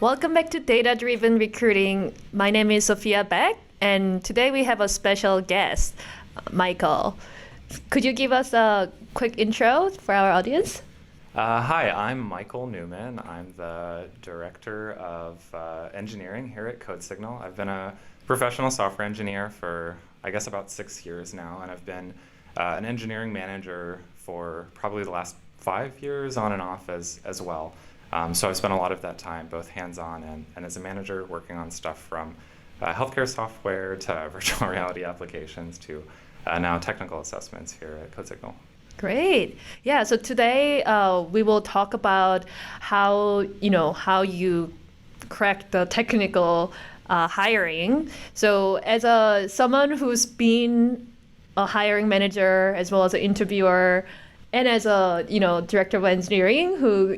Welcome back to Data Driven Recruiting. My name is Sophia Beck, and today we have a special guest, Michael. Could you give us a quick intro for our audience? Hi, I'm Michael Newman. I'm the Director of Engineering here at CodeSignal. I've been a professional software engineer for, I guess, about 6 years now, and I've been an engineering manager for probably the last 5 years on and off as well. So I've spent a lot of that time both hands-on and as a manager working on stuff from healthcare software to virtual reality applications to now technical assessments here at CodeSignal. Great. Yeah, so today we will talk about how you crack the technical hiring. So as someone who's been a hiring manager as well as an interviewer and as a director of engineering who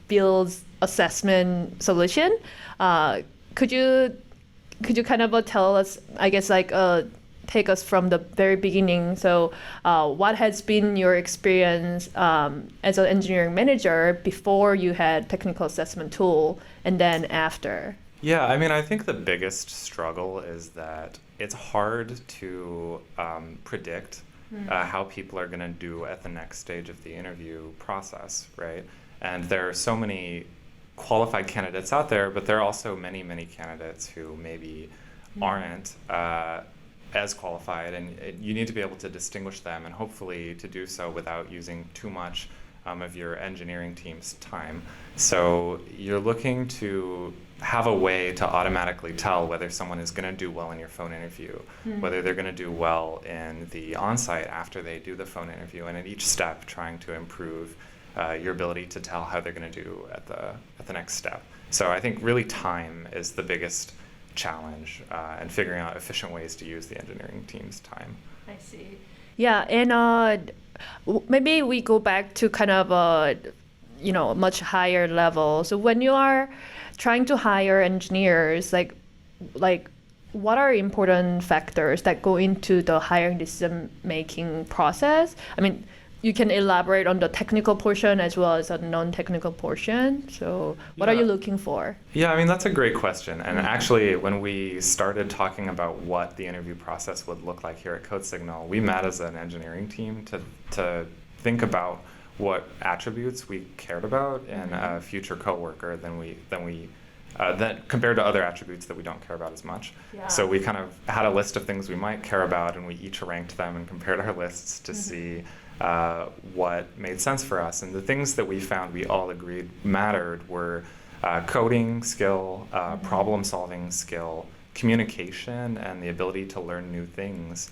builds assessment solution, could you kind of tell us, I guess, take us from the very beginning. So what has been your experience as an engineering manager before you had technical assessment tool and then after? Yeah, I mean, I think the biggest struggle is that it's hard to predict how people are going to do at the next stage of the interview process, right? And there are so many qualified candidates out there, but there are also many, many candidates who maybe aren't as qualified, and you need to be able to distinguish them, and hopefully to do so without using too much of your engineering team's time. So you're looking to have a way to automatically tell whether someone is going to do well in your phone interview, whether they're going to do well in the on-site after they do the phone interview, and at each step trying to improve your ability to tell how they're going to do at the next step. So I think really time is the biggest challenge and figuring out efficient ways to use the engineering team's time. I see. Yeah, and maybe we go back to kind of a much higher level. So when you are trying to hire engineers, like what are important factors that go into the hiring decision making process? I mean, you can elaborate on the technical portion as well as the non-technical portion. So what are you looking for? Yeah, I mean, that's a great question. And actually, when we started talking about what the interview process would look like here at CodeSignal, we met as an engineering team to think about what attributes we cared about in a future coworker that compared to other attributes that we don't care about as much. Yeah. So we kind of had a list of things we might care about, and we each ranked them and compared our lists to see what made sense for us. And the things that we found we all agreed mattered were coding skill, problem-solving skill, communication, and the ability to learn new things.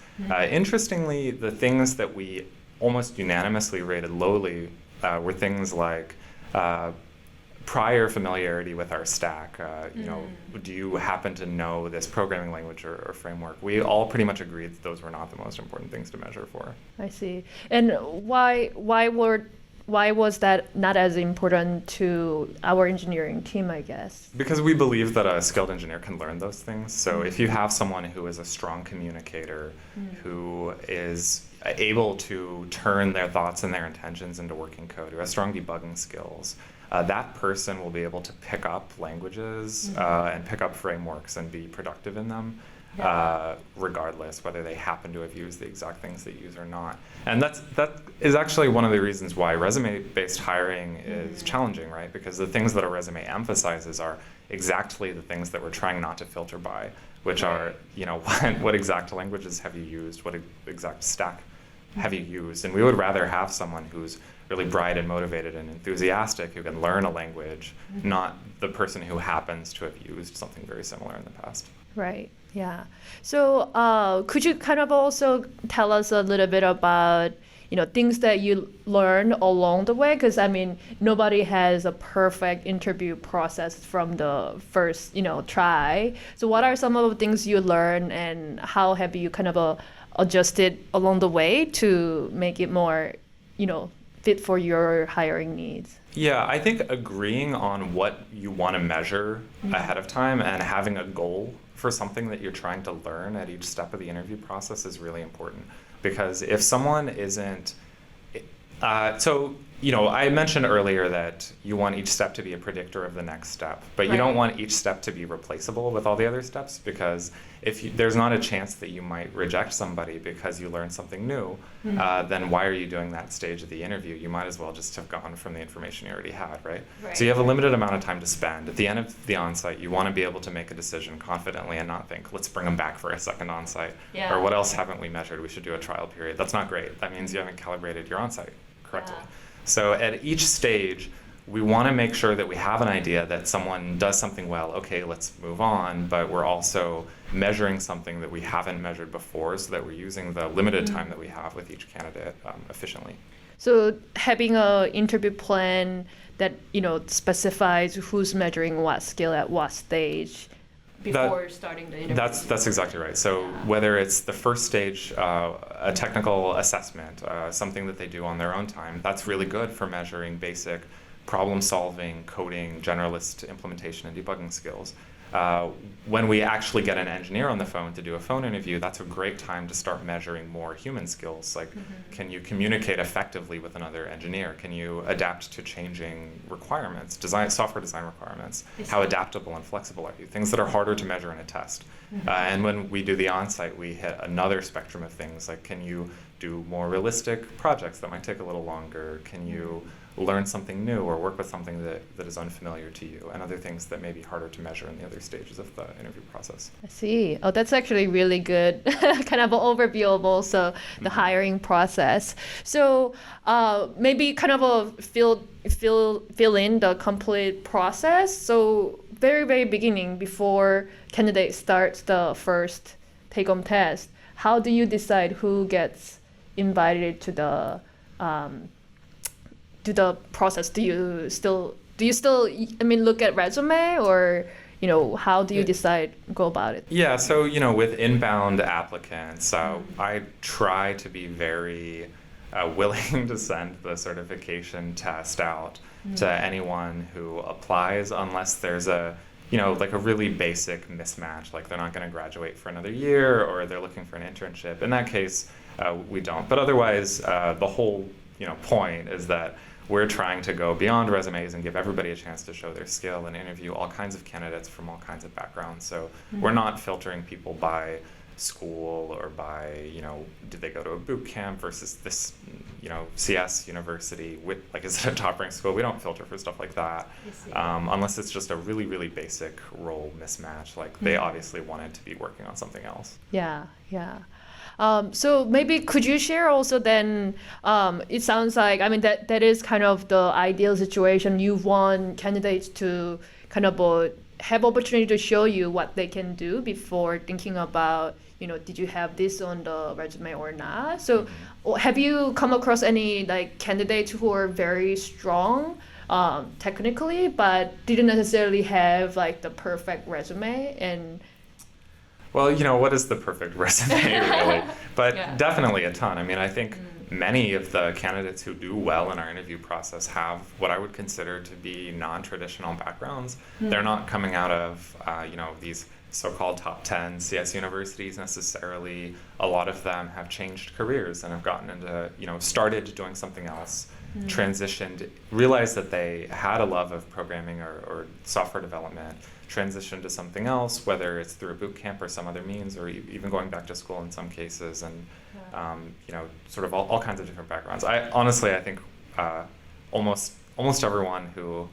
Interestingly, the things that we almost unanimously rated lowly were things like prior familiarity with our stack. Do you happen to know this programming language or framework? We all pretty much agreed that those were not the most important things to measure for. I see. And why was that not as important to our engineering team, I guess? Because we believe that a skilled engineer can learn those things. So if you have someone who is a strong communicator, who is able to turn their thoughts and their intentions into working code, who has strong debugging skills, that person will be able to pick up languages and pick up frameworks and be productive in them, regardless whether they happen to have used the exact things that you use or not. And that is actually one of the reasons why resume-based hiring is challenging, right? Because the things that a resume emphasizes are exactly the things that we're trying not to filter by, which are, what exact languages have you used? What exact stack have you used? And we would rather have someone who's really bright and motivated and enthusiastic who can learn a language, not the person who happens to have used something very similar in the past. Right. Yeah. So could you kind of also tell us a little bit about things that you learned along the way? Because I mean, nobody has a perfect interview process from the first try. So what are some of the things you learned, and how have you kind of adjusted along the way to make it more fit for your hiring needs? Yeah, I think agreeing on what you want to measure ahead of time and having a goal for something that you're trying to learn at each step of the interview process is really important. Because if someone isn't, so I mentioned earlier that you want each step to be a predictor of the next step, but you don't want each step to be replaceable with all the other steps, because there's not a chance that you might reject somebody because you learned something new, then why are you doing that stage of the interview? You might as well just have gone from the information you already had, right? So you have a limited amount of time to spend. At the end of the onsite, you want to be able to make a decision confidently and not think, let's bring them back for a second onsite, or what else haven't we measured? We should do a trial period. That's not great. That means you haven't calibrated your onsite correctly. So at each stage, we want to make sure that we have an idea that someone does something well, okay, let's move on, but we're also measuring something that we haven't measured before, so that we're using the limited time that we have with each candidate efficiently. So having an interview plan that specifies who's measuring what skill at what stage before starting the interview. That's exactly right. So whether it's the first stage, a technical assessment, something that they do on their own time, that's really good for measuring basic problem solving, coding, generalist implementation, and debugging skills. When we actually get an engineer on the phone to do a phone interview, that's a great time to start measuring more human skills. Like, can you communicate effectively with another engineer? Can you adapt to changing requirements, software design requirements? How adaptable and flexible are you? Things that are harder to measure in a test. And when we do the on-site, we hit another spectrum of things, like, can you do more realistic projects that might take a little longer? Can you learn something new or work with something that is unfamiliar to you, and other things that may be harder to measure in the other stages of the interview process. I see. Oh, that's actually really good kind of an overview of also the hiring process. So maybe kind of a fill in the complete process. So very, very beginning, before candidate starts the first take-home test, how do you decide who gets invited to the process? Do you still look at resume, or how do you go about it? Yeah, so with inbound applicants, I try to be very willing to send the certification test out to anyone who applies, unless there's a a really basic mismatch, like they're not going to graduate for another year, or they're looking for an internship. In that case, we don't. But otherwise, the whole point is that we're trying to go beyond resumes and give everybody a chance to show their skill and interview all kinds of candidates from all kinds of backgrounds. So we're not filtering people by school or by, did they go to a boot camp versus this, CS university, is it a top ranked school? We don't filter for stuff like that, unless it's just a really, really basic role mismatch. Like they obviously wanted to be working on something else. Yeah. So maybe could you share also then, it sounds like, that is kind of the ideal situation. You want candidates to kind of have opportunity to show you what they can do before thinking about, did you have this on the resume or not? So have you come across any candidates who are very strong technically, but didn't necessarily have the perfect resume? And well, what is the perfect resume, really? But definitely a ton. I think many of the candidates who do well in our interview process have what I would consider to be non-traditional backgrounds. They're not coming out of, these so-called top 10 CS universities necessarily. A lot of them have changed careers and have gotten into, started doing something else, transitioned, realized that they had a love of programming or software development, transition to something else, whether it's through a boot camp or some other means, or even going back to school in some cases, and sort of all kinds of different backgrounds. I think almost everyone who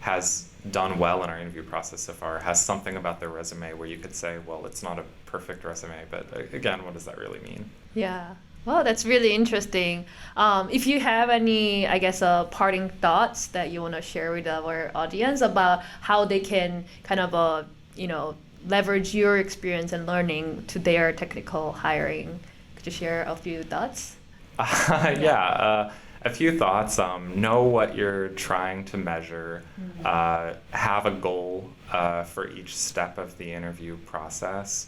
has done well in our interview process so far has something about their resume where you could say, well, it's not a perfect resume, but again, what does that really mean? Yeah. Well, that's really interesting. If you have any, parting thoughts that you want to share with our audience about how they can kind of, leverage your experience and learning to their technical hiring, could you share a few thoughts? A few thoughts. Know what you're trying to measure. Have a goal for each step of the interview process.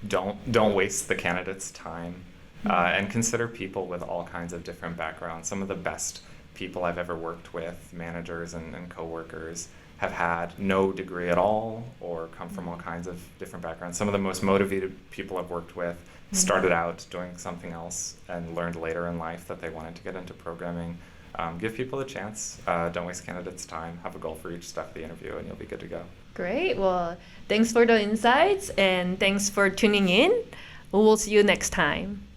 Don't waste the candidate's time, and consider people with all kinds of different backgrounds. Some of the best people I've ever worked with, managers and coworkers, have had no degree at all or come from all kinds of different backgrounds. Some of the most motivated people I've worked with started out doing something else and learned later in life that they wanted to get into programming. Give people a chance. Don't waste candidates' time. Have a goal for each step of the interview, and you'll be good to go. Great. Well, thanks for the insights, and thanks for tuning in. We will see you next time.